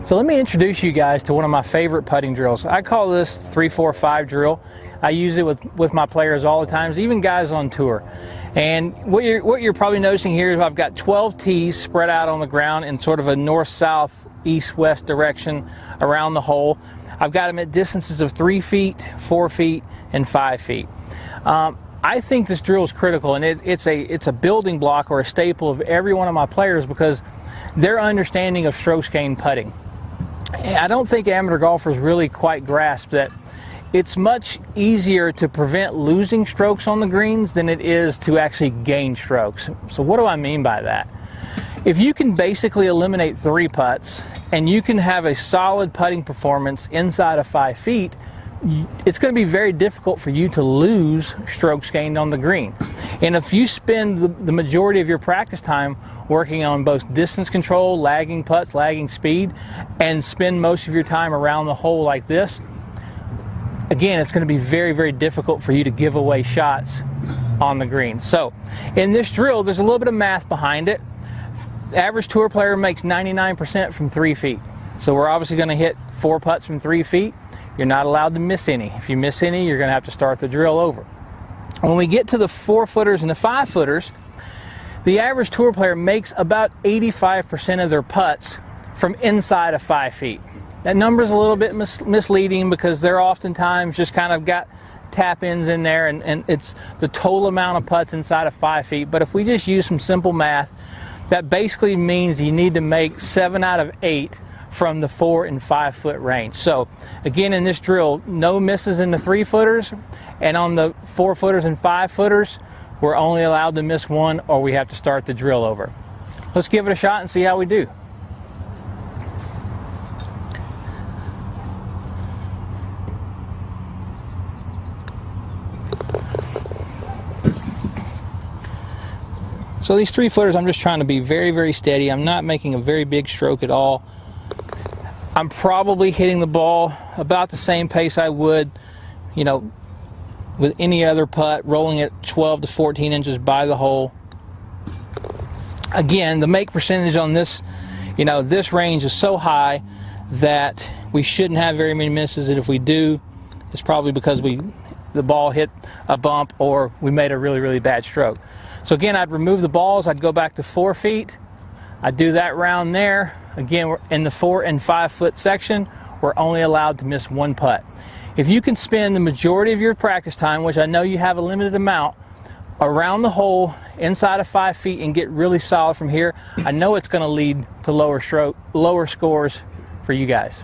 So let me introduce you guys to one of my favorite putting drills. I call this 3-4-5 drill. I use it with my players all the time, even guys on tour. And what you're probably noticing here is I've got 12 tees spread out on the ground in sort of a north-south, east-west direction around the hole. I've got them at distances of 3 feet, 4 feet, and 5 feet. I think this drill is critical, and it's a building block or a staple of every one of my players because their understanding of strokes gained putting. I don't think amateur golfers really quite grasp that it's much easier to prevent losing strokes on the greens than it is to actually gain strokes. So what do I mean by that? If you can basically eliminate 3 putts and you can have a solid putting performance inside of 5 feet, it's going to be very difficult for you to lose strokes gained on the green. And if you spend the majority of your practice time working on both distance control, lagging putts, lagging speed, and spend most of your time around the hole like this, again, it's going to be very, very difficult for you to give away shots on the green. So in this drill, there's a little bit of math behind it. The average tour player makes 99% from 3 feet. So we're obviously going to hit 4 putts from 3 feet. You're not allowed to miss any. If you miss any, you're going to have to start the drill over. When we get to the 4-footers and the 5-footers, the average tour player makes about 85% of their putts from inside of 5 feet. That number is a little bit misleading because they're oftentimes just kind of got tap-ins in there, and it's the total amount of putts inside of 5 feet. But if we just use some simple math, that basically means you need to make 7 out of 8 from the 4 and 5 foot range. So again, in this drill, no misses in the 3-footers, and on the 4-footers and 5-footers, we're only allowed to miss 1 or we have to start the drill over. Let's give it a shot and see how we do. So these 3-footers, I'm just trying to be very, very steady. I'm not making a very big stroke at all. I'm probably hitting the ball about the same pace I would, with any other putt, rolling it 12 to 14 inches by the hole. Again, the make percentage on this, this range is so high that we shouldn't have very many misses, and if we do, it's probably because the ball hit a bump or we made a really, really bad stroke. So again, I'd remove the balls, I'd go back to 4 feet, I'd do that round there. Again, we're in the 4 and 5 foot section, we're only allowed to miss 1 putt. If you can spend the majority of your practice time, which I know you have a limited amount, around the hole inside of 5 feet and get really solid from here, I know it's going to lead to lower scores for you guys.